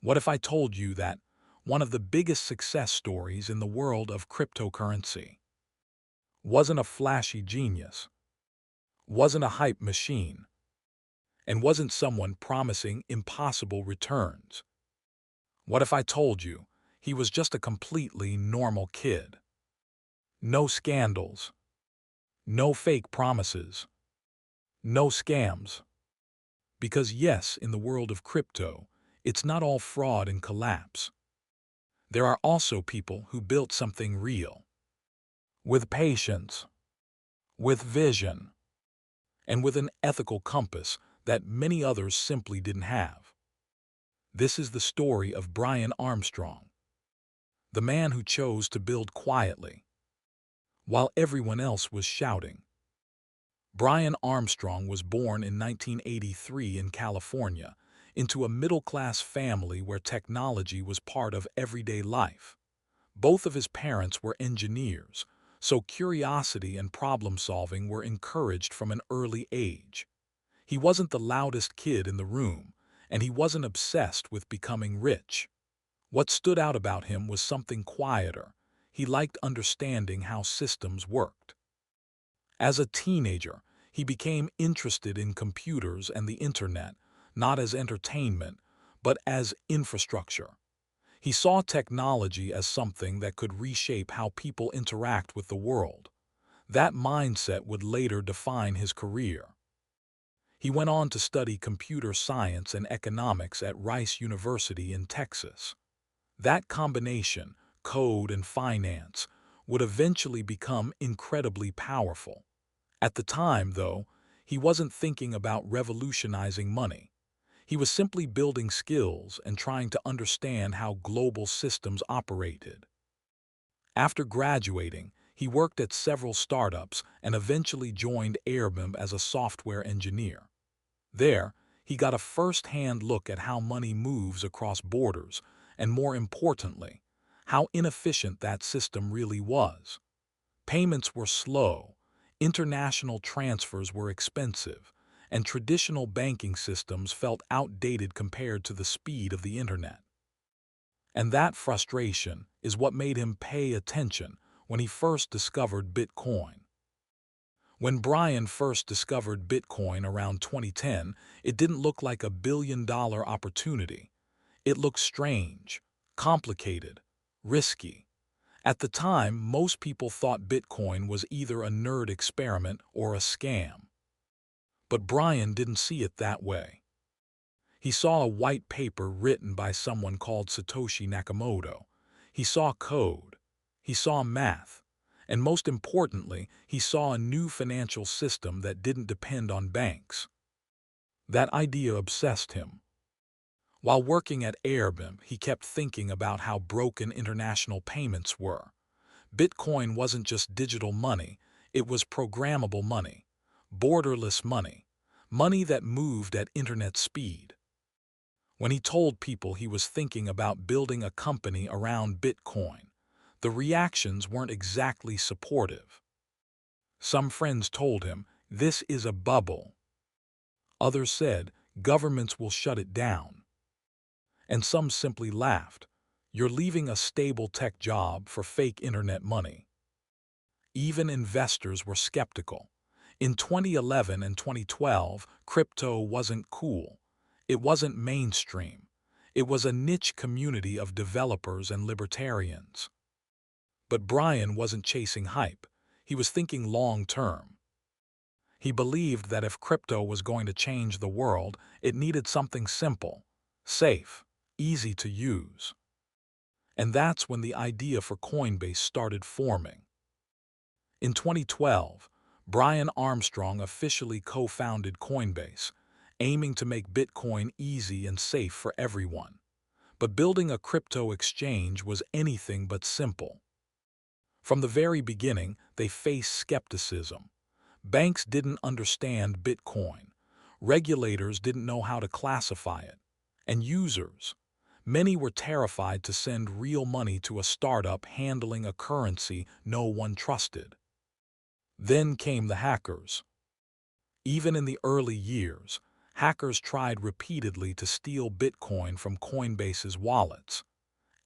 What if I told you that one of the biggest success stories in the world of cryptocurrency wasn't a flashy genius, wasn't a hype machine, and wasn't someone promising impossible returns? What if I told you he was just a completely normal kid? No scandals, no fake promises, no scams. Because yes, in the world of crypto, it's not all fraud and collapse. There are also people who built something real, with patience, with vision, and with an ethical compass that many others simply didn't have. This is the story of Brian Armstrong, the man who chose to build quietly, while everyone else was shouting. Brian Armstrong was born in 1983 in California into a middle-class family where technology was part of everyday life. Both of his parents were engineers, so curiosity and problem-solving were encouraged from an early age. He wasn't the loudest kid in the room, and he wasn't obsessed with becoming rich. What stood out about him was something quieter. He liked understanding how systems worked. As a teenager, he became interested in computers and the internet, not as entertainment, but as infrastructure. He saw technology as something that could reshape how people interact with the world. That mindset would later define his career. He went on to study computer science and economics at Rice University in Texas. That combination, code and finance, would eventually become incredibly powerful. At the time, though, he wasn't thinking about revolutionizing money. He was simply building skills and trying to understand how global systems operated. After graduating, he worked at several startups and eventually joined Airbnb as a software engineer. There, he got a first-hand look at how money moves across borders and, more importantly, how inefficient that system really was. Payments were slow, international transfers were expensive, and traditional banking systems felt outdated compared to the speed of the internet. And that frustration is what made him pay attention when he first discovered Bitcoin. When Brian first discovered Bitcoin around 2010, it didn't look like a billion-dollar opportunity. It looked strange, complicated, risky. At the time, most people thought Bitcoin was either a nerd experiment or a scam. But Brian didn't see it that way. He saw a white paper written by someone called Satoshi Nakamoto. He saw code. He saw math. And most importantly, he saw a new financial system that didn't depend on banks. That idea obsessed him. While working at Airbnb, he kept thinking about how broken international payments were. Bitcoin wasn't just digital money, it was programmable money, borderless money, money that moved at internet speed. When he told people he was thinking about building a company around Bitcoin, the reactions weren't exactly supportive. Some friends told him, "This is a bubble." Others said, "Governments will shut it down." And some simply laughed, "You're leaving a stable tech job for fake internet money." Even investors were skeptical. In 2011 and 2012, crypto wasn't cool. It wasn't mainstream. It was a niche community of developers and libertarians. But Brian wasn't chasing hype. He was thinking long-term. He believed that if crypto was going to change the world, it needed something simple, safe, easy to use. And that's when the idea for Coinbase started forming. In 2012, Brian Armstrong officially co-founded Coinbase, aiming to make Bitcoin easy and safe for everyone. But building a crypto exchange was anything but simple. From the very beginning, they faced skepticism. Banks didn't understand Bitcoin. Regulators didn't know how to classify it. And users, many were terrified to send real money to a startup handling a currency no one trusted. Then came the hackers. Even in the early years, hackers tried repeatedly to steal Bitcoin from Coinbase's wallets.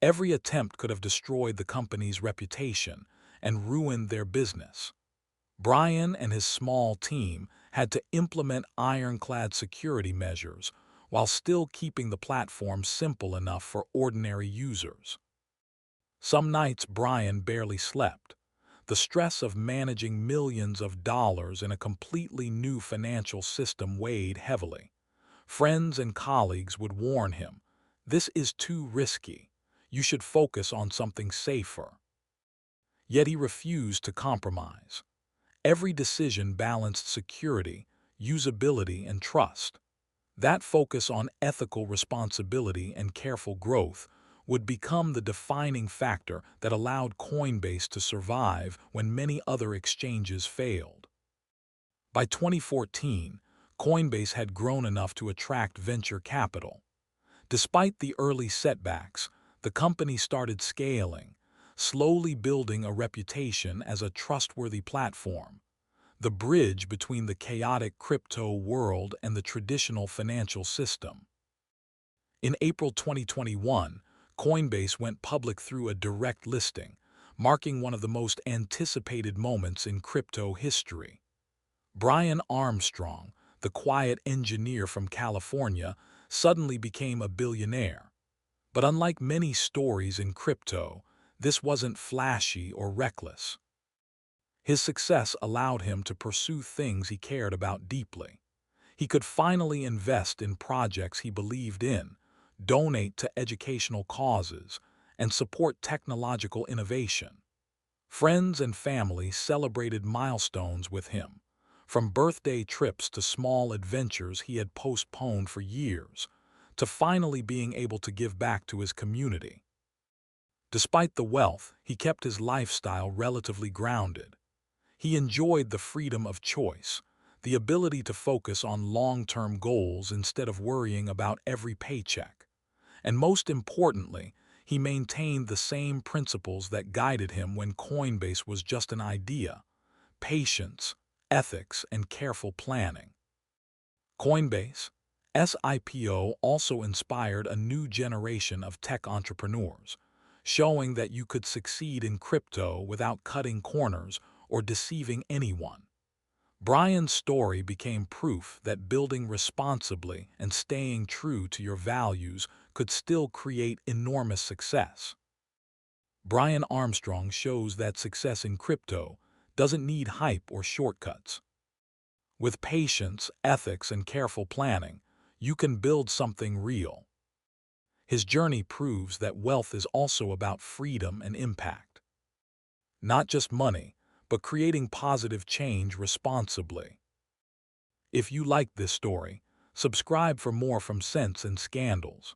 Every attempt could have destroyed the company's reputation and ruined their business. Brian and his small team had to implement ironclad security measures while still keeping the platform simple enough for ordinary users. Some nights Brian barely slept. The stress of managing millions of dollars in a completely new financial system weighed heavily. Friends and colleagues would warn him, "This is too risky. You should focus on something safer." Yet he refused to compromise. Every decision balanced security, usability, and trust. That focus on ethical responsibility and careful growth would become the defining factor that allowed Coinbase to survive when many other exchanges failed. By 2014, Coinbase had grown enough to attract venture capital. Despite the early setbacks, the company started scaling, slowly building a reputation as a trustworthy platform, the bridge between the chaotic crypto world and the traditional financial system. In April 2021, Coinbase went public through a direct listing, marking one of the most anticipated moments in crypto history. Brian Armstrong, the quiet engineer from California, suddenly became a billionaire. But unlike many stories in crypto, this wasn't flashy or reckless. His success allowed him to pursue things he cared about deeply. He could finally invest in projects he believed in, donate to educational causes, and support technological innovation. Friends and family celebrated milestones with him, from birthday trips to small adventures he had postponed for years, to finally being able to give back to his community. Despite the wealth, he kept his lifestyle relatively grounded. He enjoyed the freedom of choice, the ability to focus on long-term goals instead of worrying about every paycheck. And most importantly, he maintained the same principles that guided him when Coinbase was just an idea: patience, ethics, and careful planning. Coinbase's IPO also inspired a new generation of tech entrepreneurs, showing that you could succeed in crypto without cutting corners or deceiving anyone. Brian's story became proof that building responsibly and staying true to your values could still create enormous success. Brian Armstrong shows that success in crypto doesn't need hype or shortcuts. With patience, ethics, and careful planning, you can build something real. His journey proves that wealth is also about freedom and impact. Not just money, but creating positive change responsibly. If you like this story, subscribe for more from Sense and Scandals.